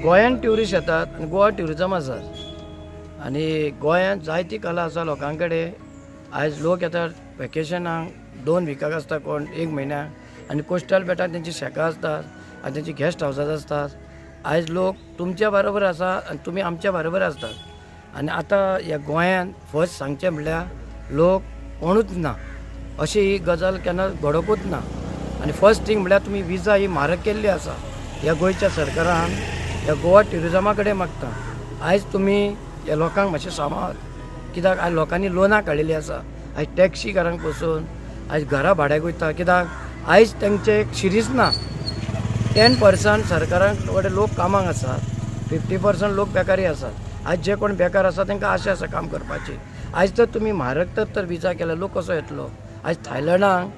गोंयान ट्युरिस्ट येतात आणि गोवा ट्युरिजम आसा आणि गोंयांत जायती कला आसा लोकां कडेन। आयज लोक येतात वेकेशनाक 2 विकाक आसता, कोण 1 म्हयन्याक, आनी कोस्टल बेटाक तेंची शेकां आसतात आनी तेंची गेस्ट हावसां आसतात। आयज लोक तुमच्या बरोबर आसा आनी तुमी आमच्या बरोबर आसतात। आनी आतां ह्या गोंयांत फर्स्ट सांगचें म्हणल्यार लोक कोणूच ना अशी ही गजाल केन्ना घडोवपूच ना। आनी फर्स्ट थिंग म्हणल्यार तुमी विजा ही म्हारग केल्ली आसा ह्या गोंयच्या सरकारान ह्या गोवा ट्युरिजमा कडेन मागता। आयज तुमी ह्या लोकांक मातशें सांबाळात, कित्याक आयज लोकांनी लोनां काडिल्लीं आसा। आयज टॅक्सी घरांक पसून आयज घरां भाड्याक वयता, कित्याक आयज तेंचे एक शिरीच ना। 10% सरकारां कडेन लोक कामाक आसात, 50% लोक बेकारी आसात। आयज जे कोण बेकार आसा तांकां आशा आसा काम करपाची। आयज तर तुमी म्हारग तर विजा केला, लोक कसो येतलो? आयज थायलंडाक,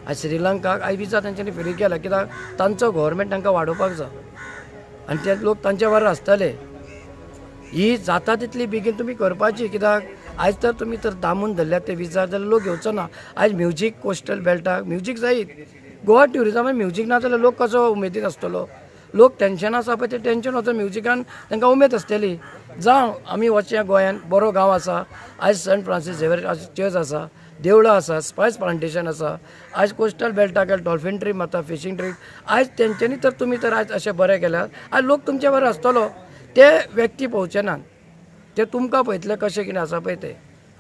आयज श्रीलंकाक आयज विजा तांच्यांनी फ्री केला, कित्याक तांचो गव्हर्मेंट तांकां वाडोवपाक जाय आनी ते लोक तांचे बरोबर आसतले। ही जाता तितली बेगीन तुमी करपाची, कित्याक आयज तर तुमी तर दामून धरल्यात ते विजा जाल्यार लोक घेवचो ना। आयज म्युजीक कोस्टल बेल्टाक म्युजीक जायत, गोवा ट्युरिजमान म्युजीक ना जाल्यार लोक कसो उमेदीन आसतलो? लोक टेन्शन आसा पळय ते टेन्शन वचून म्युजिकान तांकां उमेद आसतली। जावं आमी वचया, गोंयांत बरो गांव आसा, आयज सेंट फ्रांसीस झेवियर चर्च आसा, देवळां आसा, स्पायस प्लांटेशन आसा, आयज कोस्टल बेल्टाक डॉल्फीन ट्रीप मारता, फिशींग ट्रीप। आयज तेंच्यांनी तर तुमी तर आयज अशें बरें केल्यार आयज लोक तुमचे बरोबर आसतलो। ते व्यक्ती पळोवचे नात, ते तुमकां पळयतले कशें कितें आसा पळय ते।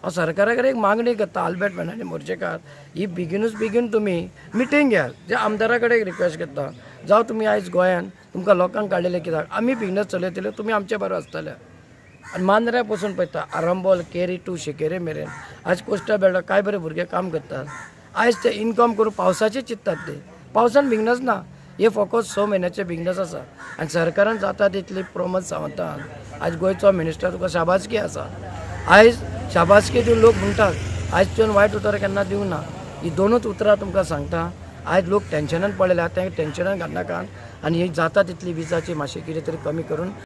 हांव सरकारा कडेन एक मागणी करता, आल्बर्ट आनी मोर्जेकार, ही बेगीनूच बेगीन तुमी मिटींग घेयात। जे आमदारा कडेन रिक्वेस्ट करता, जावं तुमी आयज गोंयांत तुमकां लोकांक काडिल्ले, कित्याक आमी बिजनस चलयतले, तुमी आमचे बरोबर आसतले। आनी मांद्र्या पसून पळयता, आरंबोल, केरी टू शिकेरे मेरेन आयज कोस्टल बेल्टार काय बरे भुरगे काम करतात। आयज ते इनकम करून पावसाचे चिंततात, ते पावसान बिजनस ना, हे फकत 6 म्हयन्याचे बिजनस आसा। आनी सरकारान जाता तितली प्रमोद सावंतान आयज गोंयचो मिनिस्टर तुका शाबासकी आसा। आयज शाबासकी दिवन लोक म्हणटात, आयज तुवें वायट उतर केन्ना दिवं ना। ही 2च उतरां तुमकां सांगता। आयज लोक टेन्शनान पडलेले आसा, तें टेन्शनान घालनाकात आनी ही जाता तितली विजाची मातशी कितें तरी कमी करून